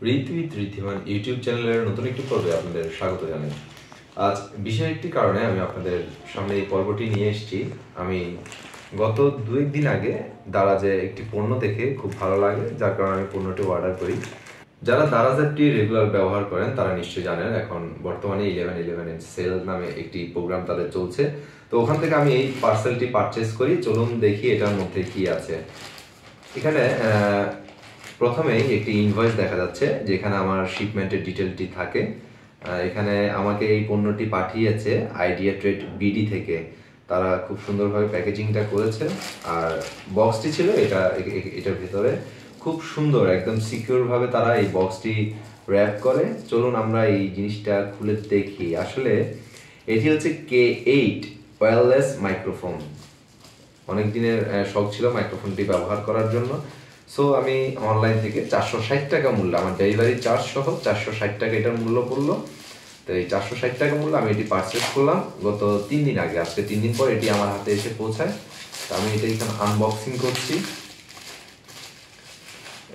Riti with Wriddhiman YouTube চ্যানেলের নতুন একটি পর্বে আপনাদের স্বাগত জানাই। আজ বিশেষ একটি কারণে আমি আপনাদের সামনে এই পর্বটি নিয়ে এসেছি। আমি গত 2-1 দিন আগে দারাজে একটি পণ্য দেখে খুব ভালো লাগে, যার কারণে আমি পণ্যটি অর্ডার করি। যারা দারাজ অ্যাপটি রেগুলার ব্যবহার করেন তারা নিশ্চয়ই জানেন এখন বর্তমানে 11/11 সেল নামে একটি প্রোগ্রাম তাদের চলছে। তো ওখান থেকে আমি এই পার্সেলটি পারচেস করি। চলুন দেখি এটার মধ্যে কি আছে। এখানে প্রথমেই একটি ইনভয়েস দেখা যাচ্ছে যেখানে আমার শিপমেন্টের ডিটেলটি থাকে। এখানে আমাকে এই পণ্যটি পাঠিয়েছে আইডিয়া ট্রেড বিডি থেকে। তারা খুব সুন্দরভাবে প্যাকেজিংটা করেছে, আর বক্সটি ছিল এটার ভেতরে খুব সুন্দর একদম সিকিউরভাবে তারা এই বক্সটি র্যাপ করে। চলুন আমরা এই জিনিসটা খুলে দেখি। আসলে এটি হচ্ছে K8 ওয়্যারলেস মাইক্রোফোন। অনেক দিনের শখ ছিল মাইক্রোফোনটি ব্যবহার করার জন্য। সো আমি অনলাইন থেকে 460 টাকা মূল্য, আমার ডেলিভারি চার্জ সহ 460 টাকা এটার মূল্য পড়লো। তো এই 460 টাকা মূল্য আমি এটি পারচেস করলাম গত 3 দিন আগে। আজকে 3 দিন পর এটি আমার হাতে এসে পৌঁছায়। তো আমি এটা এখানে আনবক্সিং করছি।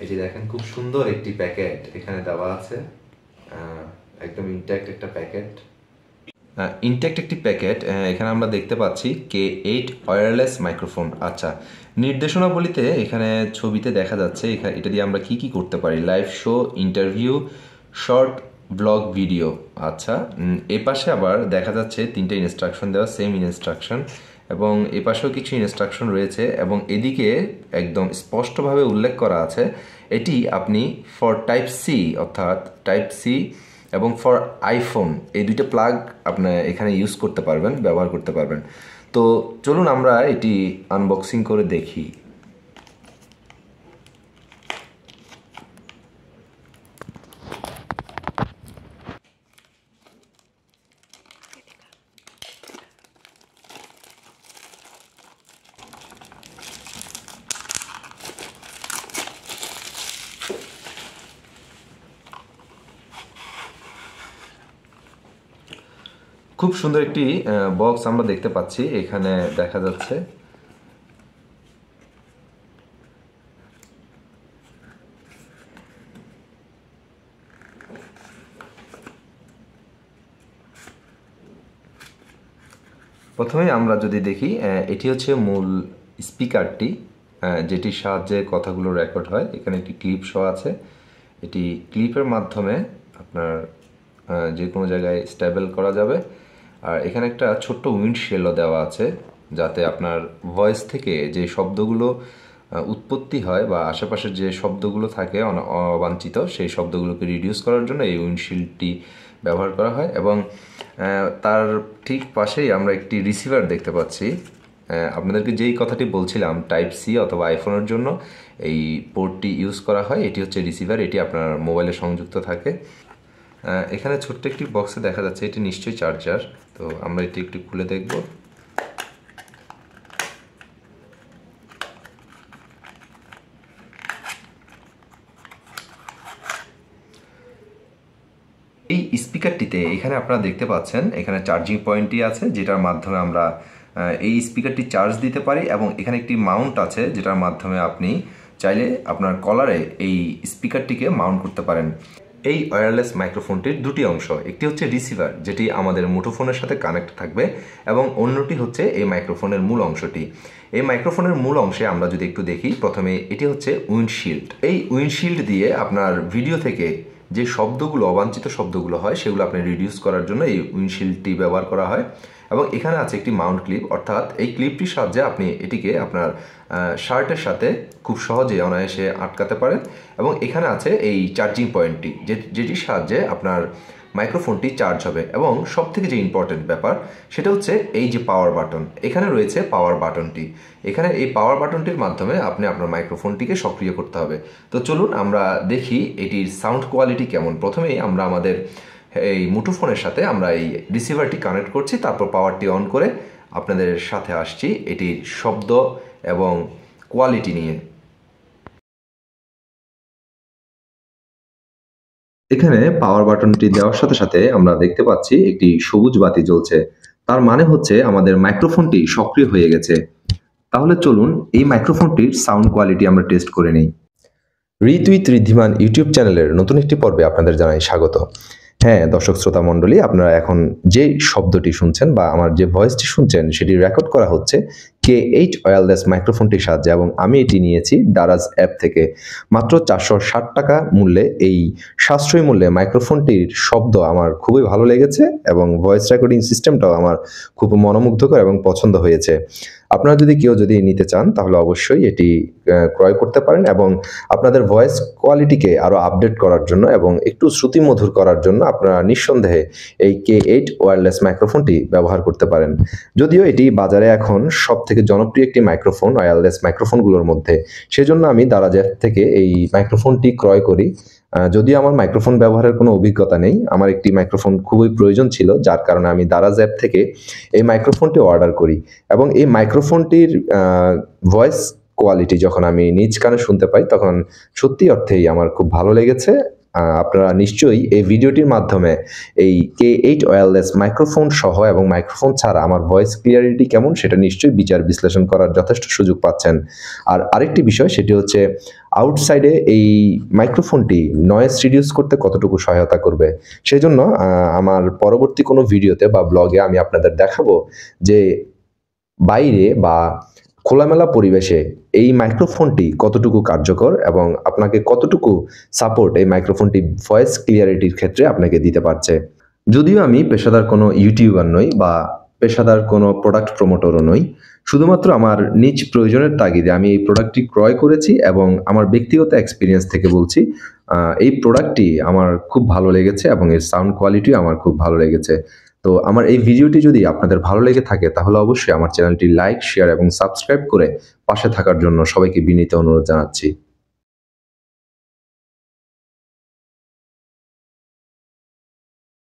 এটি দেখেন, খুব সুন্দর একটি প্যাকেট এখানে দেওয়া আছে, একদম ইনট্যাক্ট একটা প্যাকেট। একটি প্যাকেট এখানে আমরা দেখতে পাচ্ছি K8 ওয়্যারলেস মাইক্রোফোন। আচ্ছা, নির্দেশনাবলীতে এখানে ছবিতে দেখা যাচ্ছে এটা দিয়ে আমরা কি করতে পারি। Live show, interview, short blog video. আচ্ছা, এ পাশে আবার দেখা যাচ্ছে 3টে ইনস্ট্রাকশন দেওয়া, সেম ইনস্ট্রাকশন, এবং এ পাশেও কিছু ইনস্ট্রাকশন রয়েছে, এবং এদিকে একদম স্পষ্টভাবে উল্লেখ করা আছে এটি আপনি ফর টাইপ সি, অর্থাৎ টাইপ সি এবং ফর আইফোন, এই দুইটা প্লাগ আপনি এখানে ইউজ করতে পারবেন, ব্যবহার করতে পারবেন। তো চলুন আমরা এটি আনবক্সিং করে দেখি। খুব সুন্দর একটি বক্স আমরা দেখতে পাচ্ছি। এখানে দেখা যাচ্ছে প্রথমে আমরা যদি দেখি, এটি হচ্ছে মূল স্পিকারটি, যেটির সাহায্যে কথাগুলো রেকর্ড হয়। এখানে একটি ক্লিপ সহ আছে। এটি ক্লিপের মাধ্যমে আপনার যে কোনো জায়গায় স্টেবল করা যাবে। আর এখানে একটা ছোট্ট উইন্ডশিল্ডও দেওয়া আছে, যাতে আপনার ভয়েস থেকে যে শব্দগুলো উৎপত্তি হয় বা আশেপাশের যে শব্দগুলো থাকে অবাঞ্ছিত, সেই শব্দগুলোকে রিডিউস করার জন্য এই উইন্ডশিল্ডটি ব্যবহার করা হয়। এবং তার ঠিক পাশেই আমরা একটি রিসিভার দেখতে পাচ্ছি। আপনাদেরকে যেই কথাটি বলছিলাম, টাইপ সি অথবা আইফোনের জন্য এই পোর্টটি ইউজ করা হয়। এটি হচ্ছে রিসিভার, এটি আপনার মোবাইলে সংযুক্ত থাকে। এখানে ছোট্ট একটি বক্সে দেখা যাচ্ছে এটি নিশ্চয়ই চার্জার। তো আমরা এটি একটু খুলে দেখব। এই স্পিকারটিতে এখানে আপনারা দেখতে পাচ্ছেন এখানে চার্জিং পয়েন্টটি আছে, যেটার মাধ্যমে আমরা এই স্পিকারটি চার্জ দিতে পারি। এবং এখানে একটি মাউন্ট আছে, যেটার মাধ্যমে আপনি চাইলে আপনার কলারে এই স্পিকারটিকে মাউন্ট করতে পারেন। এই ওয়্যারলেস মাইক্রোফোনটির দুটি অংশ, একটি হচ্ছে রিসিভার, যেটি আমাদের মুঠোফোনের সাথে কানেক্ট থাকবে, এবং অন্যটি হচ্ছে এই মাইক্রোফোনের মূল অংশটি। এই মাইক্রোফোনের মূল অংশে আমরা যদি একটু দেখি, প্রথমে এটি হচ্ছে উইন্ডশিল্ড। এই উইন্ডশিল্ড দিয়ে আপনার ভিডিও থেকে যে শব্দগুলো, অবাঞ্ছিত শব্দগুলো হয়, সেগুলো আপনি রিডিউস করার জন্য এই উইন্ডশিল্ডটি ব্যবহার করা হয়। এবং এখানে আছে একটি মাউন্ট ক্লিপ, অর্থাৎ এই ক্লিপটির সাহায্যে আপনি এটিকে আপনার শার্টের সাথে খুব সহজে অনায়াসে আটকাতে পারেন। এবং এখানে আছে এই চার্জিং পয়েন্টটি, যেটির সাহায্যে আপনার মাইক্রোফোনটি চার্জ হবে। এবং সবথেকে যে ইম্পর্টেন্ট ব্যাপার, সেটা হচ্ছে এই যে পাওয়ার বাটন, এখানে রয়েছে পাওয়ার বাটনটি। এখানে এই পাওয়ার বাটনটির মাধ্যমে আপনি আপনার মাইক্রোফোনটিকে সক্রিয় করতে হবে। তো চলুন আমরা দেখি এটির সাউন্ড কোয়ালিটি কেমন। প্রথমেই আমরা আমাদের এই মুঠোফোনের সাথে আমরা এই রিসিভারটি কানেক্ট করছি, তারপর পাওয়ারটি অন করে আপনাদের সাথে আসছি এটির শব্দ এবং কোয়ালিটি নিয়ে। এখানে পাওয়ার বাটনটি দেওয়ার সাথে সাথে আমরা দেখতে পাচ্ছি একটি সবুজ বাতি জ্বলছে। তার মানে হচ্ছে আমাদের মাইক্রোফোনটি সক্রিয় হয়ে গেছে। তাহলে চলুন এই মাইক্রোফোনটির সাউন্ড কোয়ালিটি আমরা টেস্ট করে নিই। ঋতুইত ঋদ্ধিমান ইউটিউব চ্যানেলের নতুন একটি পর্বে আপনাদের জানাই স্বাগত। হ্যাঁ, দর্শক শ্রোতা মণ্ডলী, আপনারা এখন যে শব্দটি শুনছেন বা আমার যে ভয়েসটি শুনছেন সেটি রেকর্ড করা হচ্ছে K8 ওয়্যারলেস মাইক্রোফোনটির সাহায্যে এবং আমি এটি নিয়েছি দারাজ অ্যাপ থেকে। মাত্র 460 টাকা মূল্যে এই সাশ্রয়ী মূল্যে মাইক্রোফোনটির শব্দ আমার খুবই ভালো লেগেছে এবং ভয়েস রেকর্ডিং সিস্টেমটাও আমার খুব মনোমুগ্ধকর এবং পছন্দ হয়েছে। আপনারা কেউ যদি নিতে চান তাহলে অবশ্যই এটি ক্রয় করতে পারেন এবং আপনাদের ভয়েস কোয়ালিটিকে আরও আপডেট করার জন্য এবং একটু শ্রুতিমধুর করার জন্য আপনারা নিঃসন্দেহে এই K8 ওয়্যারলেস মাইক্রোফোনটি ব্যবহার করতে পারেন। যদিও এটি বাজারে এখন সবথেকে জনপ্রিয় একটি মাইক্রোফোন ওয়্যারলেস মাইক্রোফোনগুলোর মধ্যে। সেজন্য আমি দারাজ অ্যাপ থেকে এই মাইক্রোফোনটি ক্রয় করি। যদিও আমার মাইক্রোফোন ব্যবহারের কোনো অভিজ্ঞতা নেই, আমার একটি মাইক্রোফোন খুবই প্রয়োজন ছিল, যার কারণে আমি দারাজ অ্যাপ থেকে এই মাইক্রোফোনটি অর্ডার করি এবং এই মাইক্রোফোনটির ভয়েস কোয়ালিটি যখন আমি নিজ কানে শুনতে পাই তখন সত্যি অর্থেই আমার খুব ভালো লেগেছে। আপনারা নিশ্চয়ই এই ভিডিওটির মাধ্যমে এই K8 ওয়্যারলেস মাইক্রোফোন সহ এবং মাইক্রোফোন ছাড়া আমার ভয়েস ক্লিয়ারিটি কেমন সেটা নিশ্চয়ই বিচার বিশ্লেষণ করার যথেষ্ট সুযোগ পাচ্ছেন। আর আরেকটি বিষয়, সেটি হচ্ছে আউটসাইডে এই মাইক্রোফোনটি নয়েজ রিডিউস করতে কতটুকু সহায়তা করবে। সেজন্য আমার পরবর্তী কোনো ভিডিওতে বা ব্লগে আমি আপনাদের দেখাবো যে বাইরে বা খোলামেলা পরিবেশে এই মাইক্রোফোনটি কতটুকু কার্যকর এবং আপনাকে কতটুকু সাপোর্ট এই মাইক্রোফোনটি ভয়েস ক্লিয়ারিটির ক্ষেত্রে আপনাকে দিতে পারছে। যদিও আমি পেশাদার কোনো ইউটিউবার নই বা পেশাদার কোনো প্রোডাক্ট প্রমোটরও নই, শুধুমাত্র আমার নিজ প্রয়োজনের তাগিদে আমি এই প্রোডাক্টটি ক্রয় করেছি এবং আমার ব্যক্তিগত এক্সপিরিয়েন্স থেকে বলছি এই প্রোডাক্টটি আমার খুব ভালো লেগেছে এবং এর সাউন্ড কোয়ালিটিও আমার খুব ভালো লেগেছে। তো আমার এই ভিডিওটি যদি আপনাদের ভালো লেগে থাকে তাহলে অবশ্যই আমার চ্যানেলটি লাইক, শেয়ার এবং সাবস্ক্রাইব করে পাশে থাকার জন্য সবাইকে বিনীত অনুরোধ জানাচ্ছি।